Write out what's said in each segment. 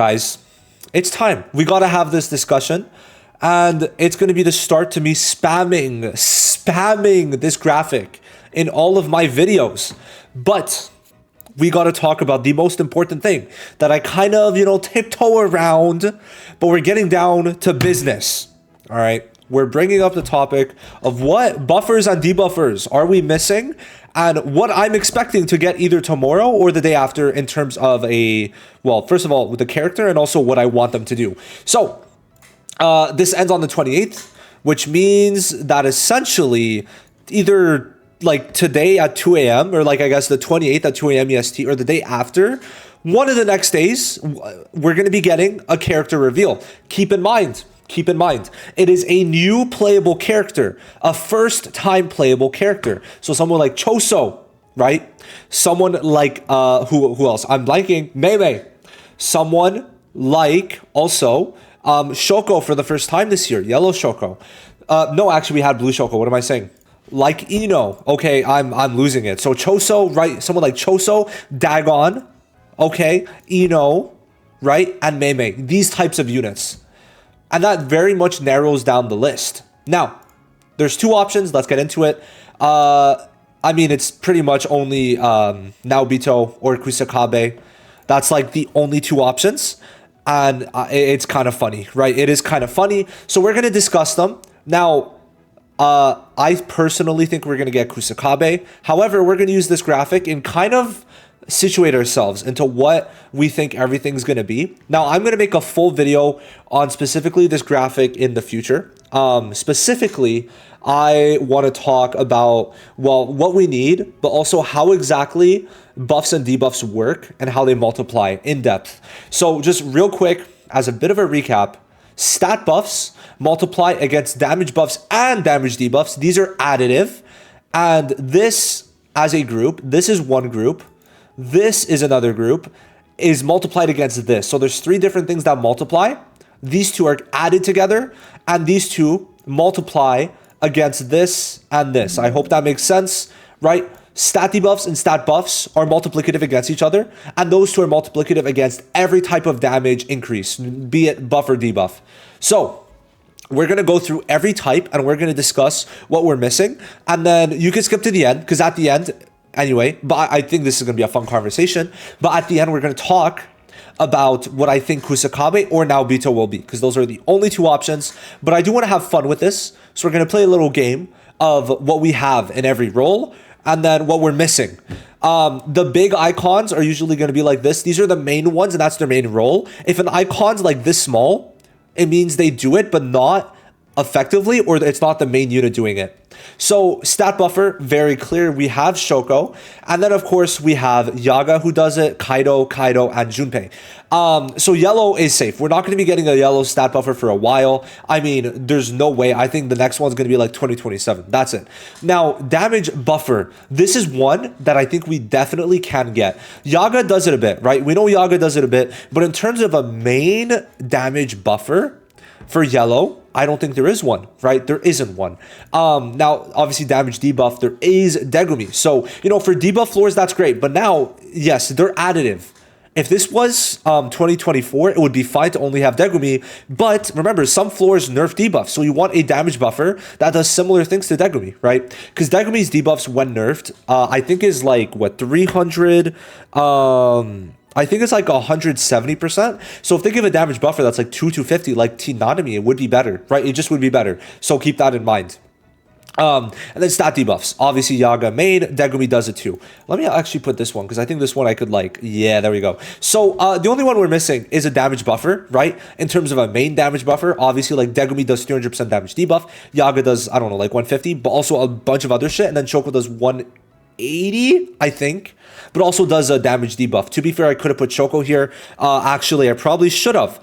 guys, it's time. We got to have this discussion. And it's going to be the start to me spamming this graphic in all of my videos. But we got to talk about the most important thing that I kind of, tiptoe around, but we're getting down to business. All right. We're bringing up the topic of what buffers and debuffers are we missing and what I'm expecting to get either tomorrow or the day after in terms of first of all, with the character and also what I want them to do. So this ends on the 28th, which means that essentially either like today at 2 a.m. or like I guess the 28th at 2 a.m. EST or the day after, one of the next days, we're going to be getting a character reveal. Keep in mind, it is a new playable character, a first time playable character. So someone like Choso, right? Someone like, who else? I'm blanking, Mei. Someone like also Shoko for the first time this year, yellow Shoko. No, actually we had blue Shoko. What am I saying? Like Ino. Okay, I'm losing it. So Choso, right? Someone like Choso, Dagon, okay, Ino, right? And Mei. These types of units. And that very much narrows down the list. Now, there's two options. Let's get into it. It's pretty much only Naobito or Kusakabe. That's like the only two options. And it's kind of funny, right? It is kind of funny. So we're going to discuss them. Now, I personally think we're going to get Kusakabe. However, we're going to use this graphic and kind of situate ourselves into what we think everything's going to be. Now, I'm going to make a full video on specifically this graphic in the future. Specifically, I want to talk about, what we need, but also how exactly buffs and debuffs work and how they multiply in depth. So just real quick, as a bit of a recap, stat buffs multiply against damage buffs and damage debuffs. These are additive. And this, as a group, this is one group. This is another group, is multiplied against this. So there's three different things that multiply. These two are added together, and these two multiply against this and this. I hope that makes sense, right? Stat debuffs and stat buffs are multiplicative against each other, and those two are multiplicative against every type of damage increase, be it buff or debuff. So we're going to go through every type, and we're going to discuss what we're missing, and then you can skip to the end, because at the end, anyway, but I think this is going to be a fun conversation. But at the end, we're going to talk about what I think Kusakabe or Naobito will be, because those are the only two options. But I do want to have fun with this. So we're going to play a little game of what we have in every role and then what we're missing. The big icons are usually going to be like this. These are the main ones, and that's their main role. If an icon's like this small, it means they do it, but not effectively, or it's not the main unit doing it. So stat buffer, very clear. We have Shoko. And then, of course, we have Yaga who does it, Kaido, and Junpei. So yellow is safe. We're not going to be getting a yellow stat buffer for a while. I mean, there's no way. I think the next one's going to be like 2027. That's it. Now, damage buffer. This is one that I think we definitely can get. Yaga does it a bit, right? We know Yaga does it a bit. But in terms of a main damage buffer for yellow, I don't think there is one, right? There isn't one. Now, obviously, damage debuff, there is Degumi. So, for debuff floors, that's great. But now, yes, they're additive. If this was 2024, it would be fine to only have Degumi. But remember, some floors nerf debuff. So you want a damage buffer that does similar things to Degumi, right? Because Degumi's debuffs, when nerfed, I think is like, 300... I think it's like 170%. So if they give a damage buffer that's like 250, like T-Nanami, it would be better, right? It just would be better. So keep that in mind. And then stat debuffs. Obviously, Yaga main, Degumi does it too. Let me actually put this one, because I think this one I could yeah, there we go. So the only one we're missing is a damage buffer, right? In terms of a main damage buffer, obviously, like Degumi does 300% damage debuff. Yaga does, I don't know, like 150, but also a bunch of other shit. And then Shoko does 180, I think, but also does a damage debuff. To be fair, I could have put Shoko here. Actually, I probably should have,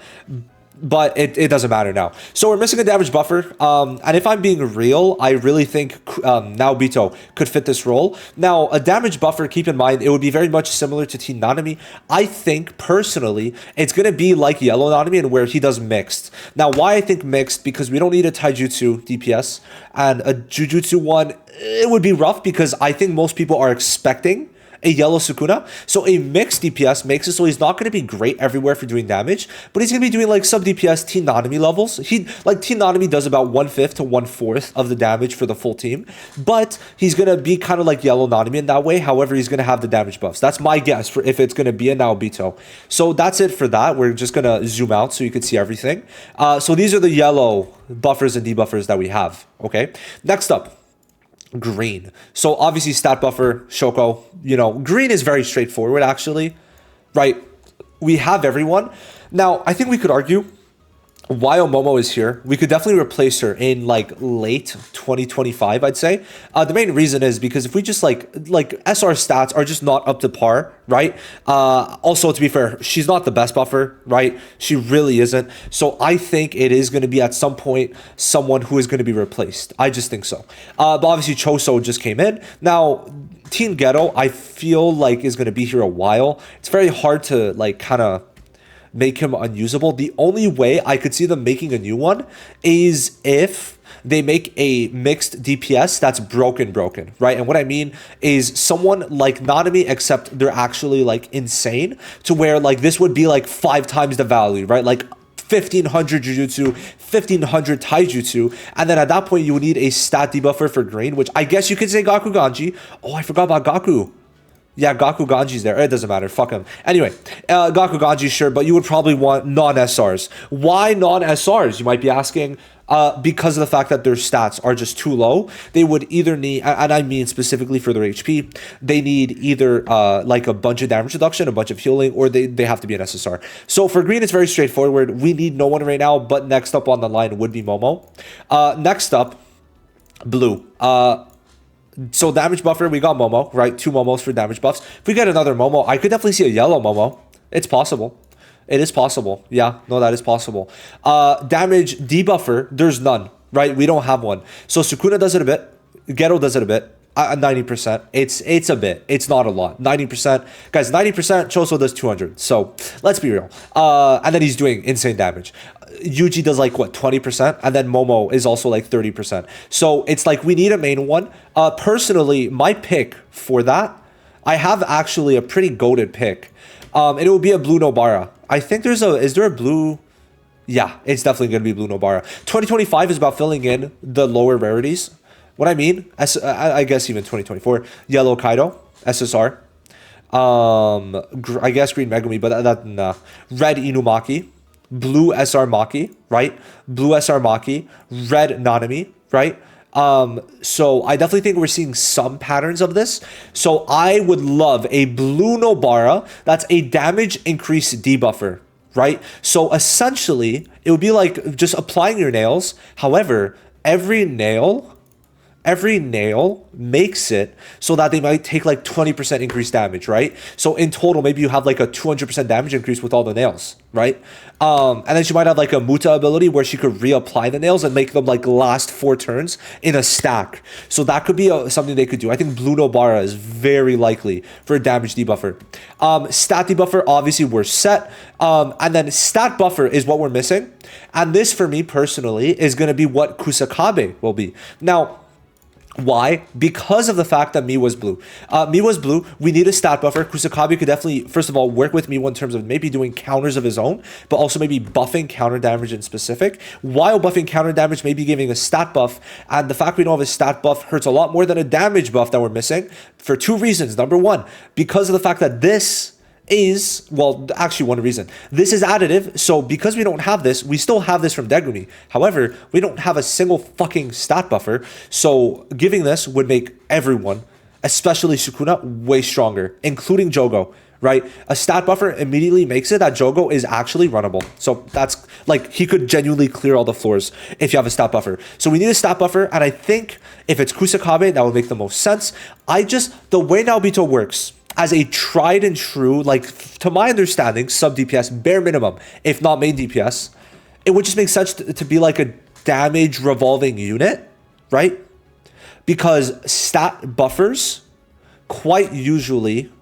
but it doesn't matter now. So we're missing a damage buffer. And if I'm being real, I really think Naobito could fit this role. Now, a damage buffer, keep in mind, it would be very much similar to Team Nanami. I think, personally, it's going to be like Yellow Nanami and where he does mixed. Now, why I think mixed? Because we don't need a Taijutsu DPS. And a Jujutsu one, it would be rough because I think most people are expecting a yellow Sukuna. So a mixed DPS makes it so he's not going to be great everywhere for doing damage, but he's going to be doing like sub DPS Team Nanami levels. Team Nanami does about 1/5 to 1/4 of the damage for the full team, but he's going to be kind of like yellow Nanami in that way. However, he's going to have the damage buffs. That's my guess for if it's going to be a Naobito. So that's it for that. We're just going to zoom out so you can see everything. So these are the yellow buffers and debuffers that we have. Okay, next up, green. So obviously stat buffer, Shoko, green is very straightforward actually, right? We have everyone. Now, I think we could argue while Momo is here, we could definitely replace her in like late 2025, I'd say. The main reason is because if we just like SR stats are just not up to par, right? Also, to be fair, she's not the best buffer, right? She really isn't. So I think it is going to be at some point someone who is going to be replaced. I just think so. But obviously Choso just came in. Now, Team Ghetto, I feel like is going to be here a while. It's very hard to like kind of make him unusable. The only way I could see them making a new one is if they make a mixed DPS that's broken, right? And what I mean is someone like Nanami, except they're actually like insane to where like this would be like 5 times the value, right? Like 1500 Jujutsu, 1500 Taijutsu, and then at that point you would need a stat debuffer for green, which I guess you could say Gaku Ganji. Oh, I forgot about Gaku. Yeah, Gaku Ganji's there. It doesn't matter. Fuck him. Anyway, Gaku Ganji, sure, but you would probably want non-SRs. Why non-SRs? You might be asking. Because of the fact that their stats are just too low. They would either need, and I mean specifically for their HP, they need either like a bunch of damage reduction, a bunch of healing, or they have to be an SSR. So for green, it's very straightforward. We need no one right now, but next up on the line would be Momo. Next up, blue. So damage buffer, we got Momo, right? 2 Momos for damage buffs. If we get another Momo, I could definitely see a yellow Momo. It's possible. It is possible. Yeah, no, that is possible. Damage debuffer, there's none, right? We don't have one. So Sukuna does it a bit. Ghetto does it a bit. 90%. It's a bit. It's not a lot. 90%. Guys, 90%, Choso does 200. So let's be real. And then he's doing insane damage. Yuji does like what, 20%, and then Momo is also like 30%. So it's like we need a main one. Personally, my pick for that, I have actually a pretty goated pick. And it will be a blue Nobara. I think is there a blue? Yeah, it's definitely going to be blue Nobara. 2025 is about filling in the lower rarities. What I mean, I guess even 2024, yellow Kaido, SSR. I guess green Megumi, but nah. Red Inumaki. Blue SR Maki, right? Blue SR Maki, red Nanami, right? So I definitely think we're seeing some patterns of this. So I would love a blue Nobara that's a damage increase debuffer, right? So essentially, it would be like just applying your nails. However, every nail makes it so that they might take like 20% increased damage, right? So in total, maybe you have like a 200% damage increase with all the nails, right? And then she might have like a Muta ability where she could reapply the nails and make them like last 4 turns in a stack. So that could be something they could do. I think Blue Nobara is very likely for a damage debuffer. Stat debuffer, obviously we're set. And then stat buffer is what we're missing. And this for me personally is going to be what Kusakabe will be. Now, why? Because of the fact that Miwa's blue. Miwa's blue, we need a stat buffer. Kusakabe could definitely, first of all, work with Miwa in terms of maybe doing counters of his own, but also maybe buffing counter damage in specific. While buffing counter damage, maybe giving a stat buff. And the fact we don't have a stat buff hurts a lot more than a damage buff that we're missing for 2 reasons. Number 1, because of the fact that this is, well, actually 1 reason. This is additive, so because we don't have this, we still have this from Degumi. However, we don't have a single fucking stat buffer, so giving this would make everyone, especially Sukuna, way stronger, including Jogo, right? A stat buffer immediately makes it that Jogo is actually runnable. So that's, like, he could genuinely clear all the floors if you have a stat buffer. So we need a stat buffer, and I think if it's Kusakabe, that would make the most sense. The way Naobito works, as a tried and true, like, to my understanding, sub DPS, bare minimum, if not main DPS, it would just make sense to be like a damage revolving unit, right? Because stat buffers quite usually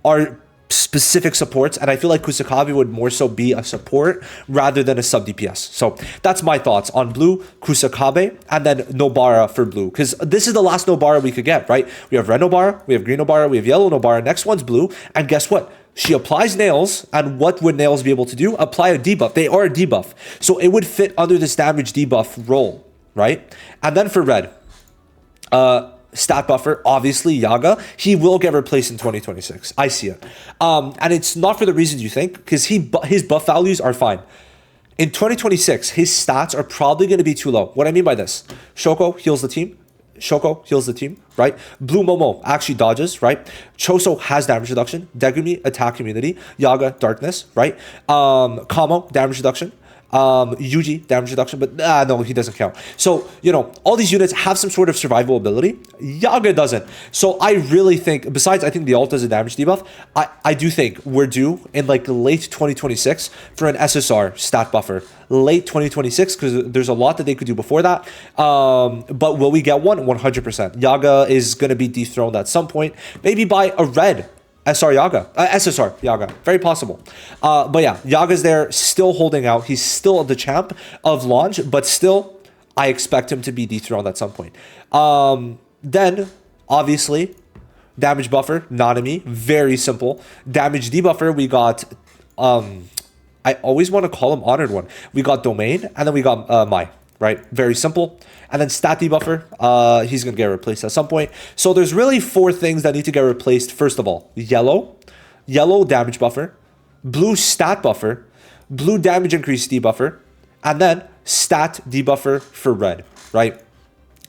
are specific supports, and I feel like Kusakabe would more so be a support rather than a sub DPS. So that's my thoughts on blue, Kusakabe, and then Nobara for blue, because this is the last Nobara we could get, right? We have red Nobara, we have green Nobara, we have yellow Nobara, next one's blue, and guess what? She applies nails, and what would nails be able to do? Apply a debuff. They are a debuff. So it would fit under this damage debuff role, right? And then for red, stat buffer, obviously Yaga, he will get replaced in 2026. I see it. And it's not for the reasons you think, because his buff values are fine. In 2026, his stats are probably going to be too low. What I mean by this, Shoko heals the team. Shoko heals the team, right? Blue Momo actually dodges, right? Choso has damage reduction. Degumi, attack immunity. Yaga, darkness, right? Kamo, damage reduction. Yuji, damage reduction, but no, he doesn't count. So, you know, all these units have some sort of survival ability. Yaga doesn't. So I really think, besides I think the ult is a damage debuff, I do think we're due in like late 2026 for an SSR stat buffer. Late 2026, because there's a lot that they could do before that. But will we get one? 100%. Yaga is going to be dethroned at some point, maybe by a red SSR Yaga, very possible. But yeah, Yaga's there, still holding out. He's still the champ of launch, but still, I expect him to be dethroned at some point. Then, obviously, damage buffer, Nanami, very simple. Damage debuffer, we got, I always want to call him Honored One. We got Domain, and then we got Mai. Right? Very simple. And then stat debuffer, he's going to get replaced at some point. So there's really 4 things that need to get replaced. First of all, yellow damage buffer, blue stat buffer, blue damage increase debuffer, and then stat debuffer for red, right?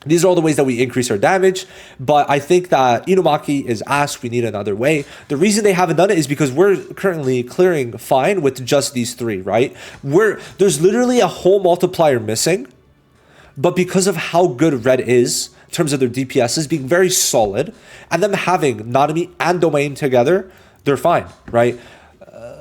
These are all the ways that we increase our damage, but I think that Inumaki is asked we need another way. The reason they haven't done it is because we're currently clearing fine with just these 3, right? There's literally a whole multiplier missing. But because of how good red is in terms of their DPSs being very solid, and them having Nanami and Domain together, they're fine, right?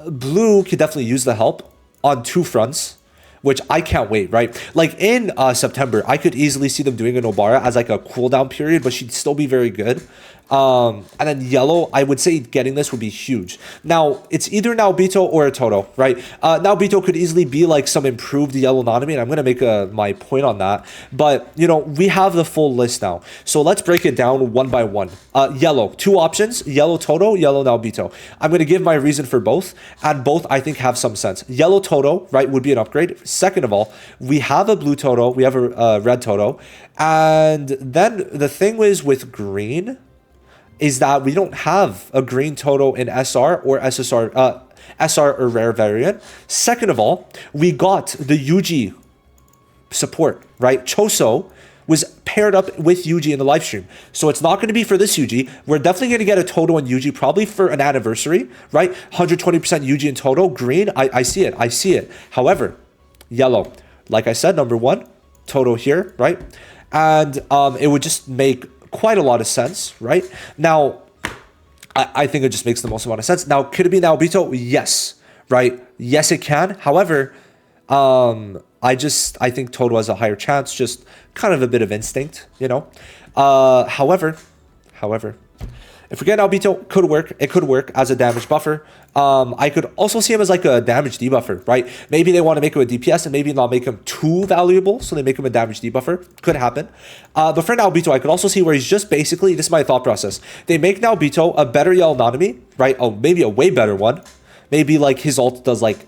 Blue could definitely use the help on 2 fronts, which I can't wait, right? Like in September, I could easily see them doing a Nobara as like a cooldown period, but she'd still be very good. And then yellow, I would say getting this would be huge. Now, it's either Naobito or a Toto, right? Naobito could easily be like some improved yellow Nanami, and I'm going to make my point on that. But, you know, we have the full list now. So let's break it down one by one. Yellow, 2 options, yellow Toto, yellow Naobito. I'm going to give my reason for both, and both I think have some sense. Yellow Toto, right, would be an upgrade. Second of all, we have a blue Toto, we have a red Toto, and then the thing is with green is that we don't have a green Toto in SR or SSR, SR or rare variant. Second of all, we got the Yuji support, right? Choso was paired up with Yuji in the live stream. So it's not going to be for this Yuji. We're definitely going to get a Toto and Yuji probably for an anniversary, right? 120% Yuji and Toto. Green, I see it. I see it. However, yellow, like I said, number 1, Toto here, right? And it would just make quite a lot of sense, right? Now, I think it just makes the most amount of sense. Now, could it be Naobito? Yes, right? Yes, it can. However, I think Toto has a higher chance, just kind of a bit of instinct, you know? However, if we get Naobito, could work. It could work as a damage buffer. I could also see him as like a damage debuffer, right? Maybe they want to make him a DPS and maybe not make him too valuable, so they make him a damage debuffer. Could happen. But for Naobito, I could also see where he's just basically, this is my thought process. They make Naobito a better yellow Nanami, right? Oh, maybe a way better one. Maybe like his ult does like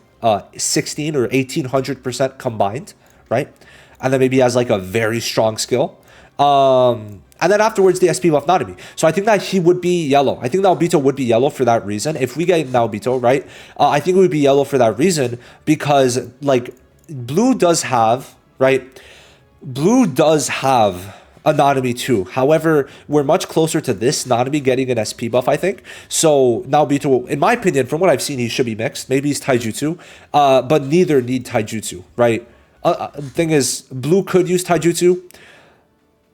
16 or 1800% combined, right? And then maybe he has like a very strong skill. And then afterwards, the SP buff Nanami. So I think that he would be yellow. I think Naobito would be yellow for that reason. If we get Naobito, right? I think it would be yellow for that reason because, like, blue does have, right? Blue does have a Nanami too. However, we're much closer to this Nanami getting an SP buff, I think. So Naobito, in my opinion, from what I've seen, he should be mixed. Maybe he's Taijutsu, but neither need Taijutsu, right? Thing is, blue could use Taijutsu.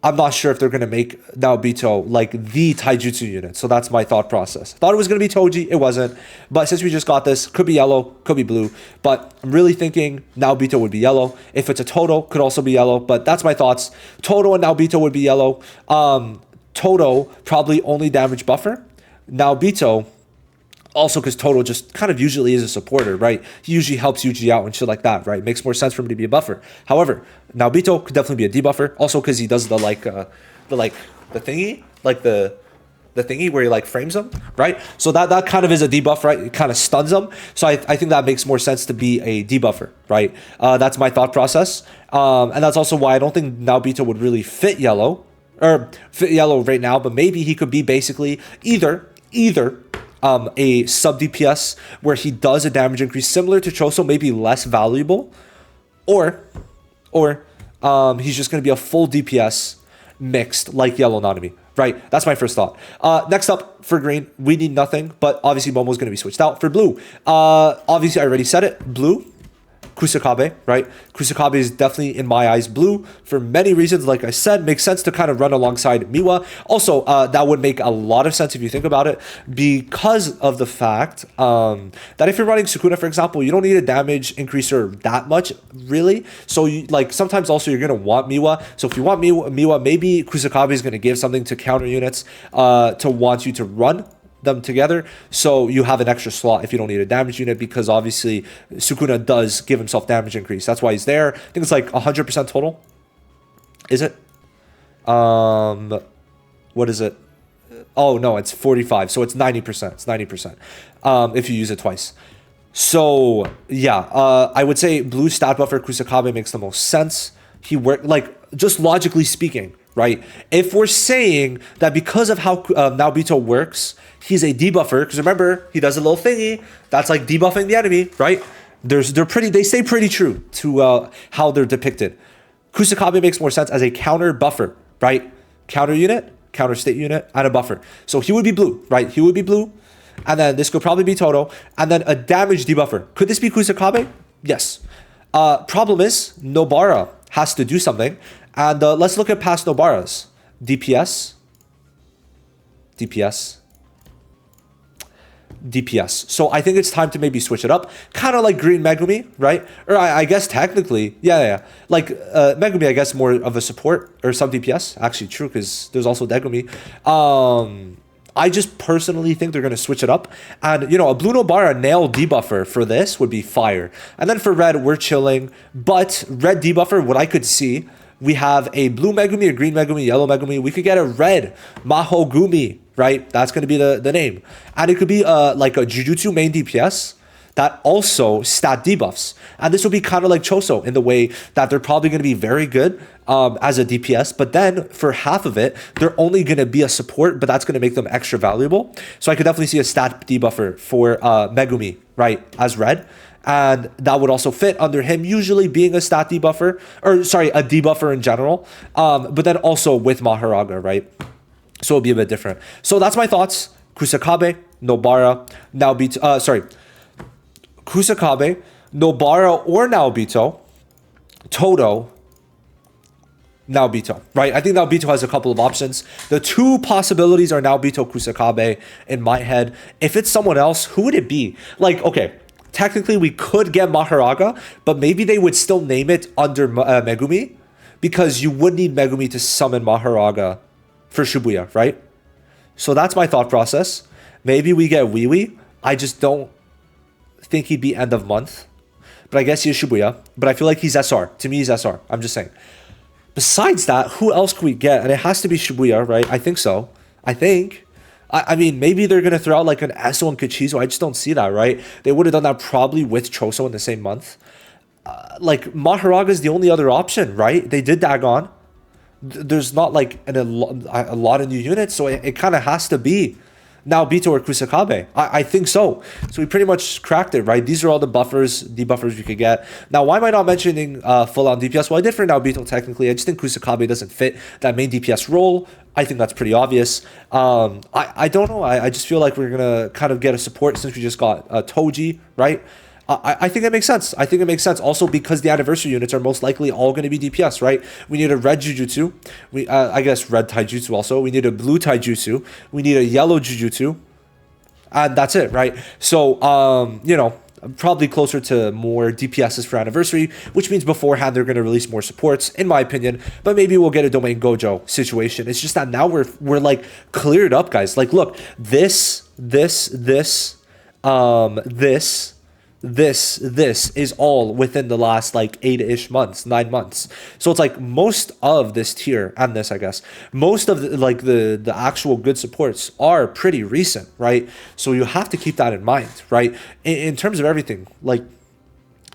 I'm not sure if they're going to make Naobito like the Taijutsu unit. So that's my thought process. Thought it was going to be Toji. It wasn't. But since we just got this, could be yellow, could be blue. But I'm really thinking Naobito would be yellow. If it's a Toto, could also be yellow. But that's my thoughts. Toto and Naobito would be yellow. Toto, probably only damage buffer. Naobito, Also, because Toto just kind of usually is a supporter, right? He usually helps Yuji out and shit like that, right? Makes more sense for him to be a buffer. However, Naobito could definitely be a debuffer. Also, because he does the thingy, like the thingy where he like frames them, right? So that kind of is a debuff, right? It kind of stuns them. So I think that makes more sense to be a debuffer, right? That's my thought process. And that's also why I don't think Naobito would really fit yellow right now, but maybe he could be basically either a sub DPS where he does a damage increase similar to Choso, maybe less valuable, or he's just going to be a full DPS mixed like yellow Nanami, right? That's my first thought. Next up for green, we need nothing, but obviously Momo's going to be switched out. For blue, obviously I already said it, blue, Kusakabe, right? Kusakabe is definitely, in my eyes, blue for many reasons. Like I said, makes sense to kind of run alongside Miwa. Also, that would make a lot of sense if you think about it, because of the fact that if you're running Sukuna, for example, you don't need a damage increaser that much, really. So, sometimes also you're going to want Miwa. So if you want Miwa, maybe Kusakabe is going to give something to counter units to want you to run them together, so you have an extra slot if you don't need a damage unit, because obviously Sukuna does give himself damage increase. That's why he's there. I think it's like 100% total. Is it? What is it? Oh no, it's 45. So it's 90%. It's 90% if you use it twice. So yeah, I would say blue stat buffer Kusakabe makes the most sense. He just logically speaking, right? If we're saying that because of how Naobito works, he's a debuffer, because remember, he does a little thingy that's like debuffing the enemy, right? They stay pretty true to how they're depicted. Kusakabe makes more sense as a counter buffer, right? Counter unit, counter state unit, and a buffer. So he would be blue, right? He would be blue, and then this could probably be Toto, and then a damage debuffer. Could this be Kusakabe? Yes. Problem is, Nobara has to do something. And let's look at past Nobara's. DPS. So I think it's time to maybe switch it up. Kind of like Green Megumi, right? Or I guess technically, yeah. Like Megumi, I guess more of a support or some DPS. Actually, true, because there's also Degumi. I just personally think they're going to switch it up. And, a blue Nobara nail debuffer for this would be fire. And then for red, we're chilling. But red debuffer, what I could see, we have a blue Megumi, a green Megumi, yellow Megumi. We could get a red Mahogumi, right? That's going to be the name. And it could be like a Jujutsu main DPS that also stat debuffs. And this will be kind of like Choso in the way that they're probably going to be very good as a DPS. But then for half of it, they're only going to be a support, but that's going to make them extra valuable. So I could definitely see a stat debuffer for Megumi, right, as red. And that would also fit under him usually being a stat debuffer, or sorry, a debuffer in general. But then also with Mahoraga, right? So it'll be a bit different. So that's my thoughts. Kusakabe, Nobara, Naobito, Kusakabe, Nobara or Naobito, Toto, Naobito, right? I think Naobito has a couple of options. The two possibilities are Naobito, Kusakabe in my head. If it's someone else, who would it be? Like, okay, technically we could get Mahoraga, but maybe they would still name it under Megumi, because you would need Megumi to summon Mahoraga for Shibuya, right? So that's my thought process. Maybe we get Wiwi. I just don't think he'd be end of month, but I guess he is Shibuya. But I feel like he's SR. To me, he's SR. I'm just saying. Besides that, who else could we get? And it has to be Shibuya, right? I think so. I mean, maybe they're going to throw out like an Esso and Kachizo. I just don't see that, right? They would have done that probably with Choso in the same month. Like, Mahoraga is the only other option, right? They did Dagon. There's not like a lot of new units, so it kind of has to be Naobito or Kusakabe. I think so. So we pretty much cracked it, right? These are all the debuffers we could get. Now, why am I not mentioning full-on DPS? Well, I did for Naobito technically. I just think Kusakabe doesn't fit that main DPS role. I think that's pretty obvious. I don't know. I just feel like we're going to kind of get a support since we just got Toji, right? I think it makes sense. I think it makes sense also because the anniversary units are most likely all going to be DPS, right? We need a red Jujutsu. I guess red Taijutsu also. We need a blue Taijutsu. We need a yellow Jujutsu. And that's it, right? So, probably closer to more DPSs for anniversary, which means beforehand they're going to release more supports, in my opinion. But maybe we'll get a Domain Gojo situation. It's just that now we're like cleared up, guys. Like, look, this this, this is all within the last like 8-ish months, 9 months. So it's like most of this tier and this, I guess, most of the actual good supports are pretty recent, right? So you have to keep that in mind, right? In terms of everything, like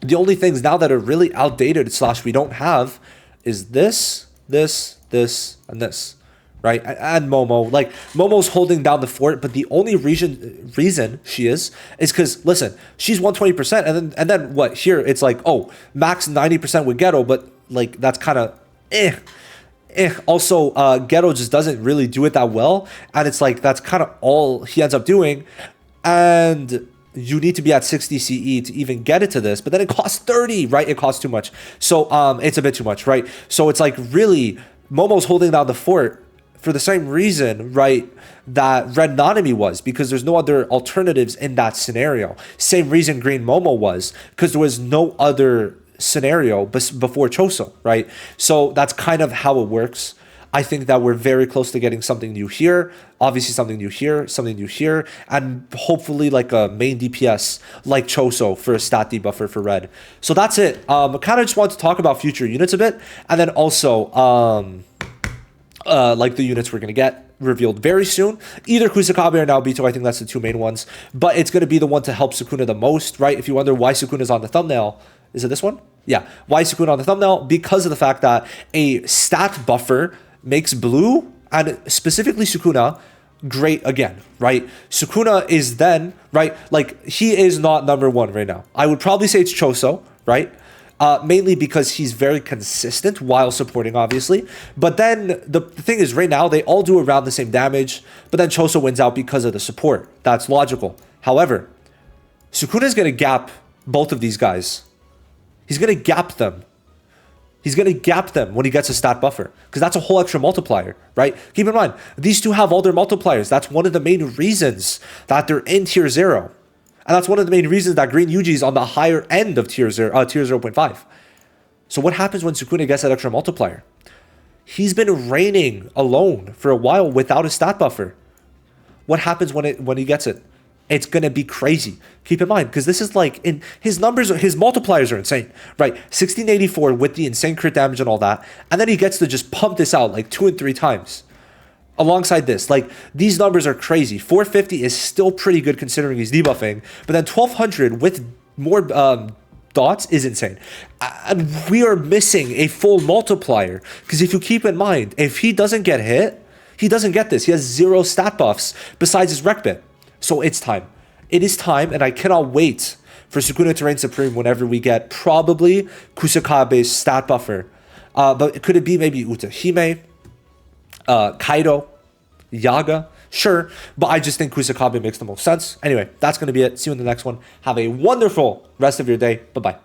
the only things now that are really outdated slash we don't have is this, and this, right? And Momo, like Momo's holding down the fort, but the only reason she is because listen, she's 120%, and then what? Here it's like, oh, max 90% with Ghetto, but like that's kind of Also, Ghetto just doesn't really do it that well, and it's like that's kind of all he ends up doing, and you need to be at 60 CE to even get it to this, but then it costs 30, right? It costs too much. So it's a bit too much, right? So it's like really Momo's holding down the fort for the same reason, right, that Red Nanami was, because there's no other alternatives in that scenario. Same reason Green Momo was, because there was no other scenario before Choso, right? So that's kind of how it works. I think that we're very close to getting something new here. Obviously something new here, and hopefully like a main DPS like Choso for a stat debuffer for Red. So that's it. I kind of just want to talk about future units a bit, and then also like the units we're going to get revealed very soon. Either Kusakabe or Naobito, I think that's the two main ones. But it's going to be the one to help Sukuna the most, right? If you wonder why Sukuna's on the thumbnail, is it this one? Yeah. Why is Sukuna on the thumbnail? Because of the fact that a stat buffer makes blue, and specifically Sukuna, great again, right? Sukuna is then, right? Like, he is not number one right now. I would probably say it's Choso, right? Mainly because he's very consistent while supporting, obviously. But then the thing is, right now, they all do around the same damage, but then Choso wins out because of the support. That's logical. However, Sukuna is going to gap both of these guys. He's going to gap them. He's going to gap them when he gets a stat buffer, because that's a whole extra multiplier, right? Keep in mind, these two have all their multipliers. That's one of the main reasons that they're in tier 0. And that's one of the main reasons that Green Yuji is on the higher end of tier 0.5. So what happens when Sukuna gets that extra multiplier? He's been reigning alone for a while without a stat buffer. What happens when he gets it? It's going to be crazy. Keep in mind, because this is like, in his numbers, his multipliers are insane, right? 1684 with the insane crit damage and all that. And then he gets to just pump this out like 2 and 3 times. Alongside this, like, these numbers are crazy. 450 is still pretty good considering he's debuffing, but then 1200 with more dots is insane. And we are missing a full multiplier, because if you keep in mind, if he doesn't get hit, he doesn't get this. He has 0 stat buffs besides his rec bit. So it's time. It is time, and I cannot wait for Sukuna to reign supreme whenever we get probably Kusakabe's stat buffer. But could it be maybe Utahime? Kaido, Yaga, sure, but I just think Kusakabe makes the most sense. Anyway, that's going to be it. See you in the next one. Have a wonderful rest of your day. Bye-bye.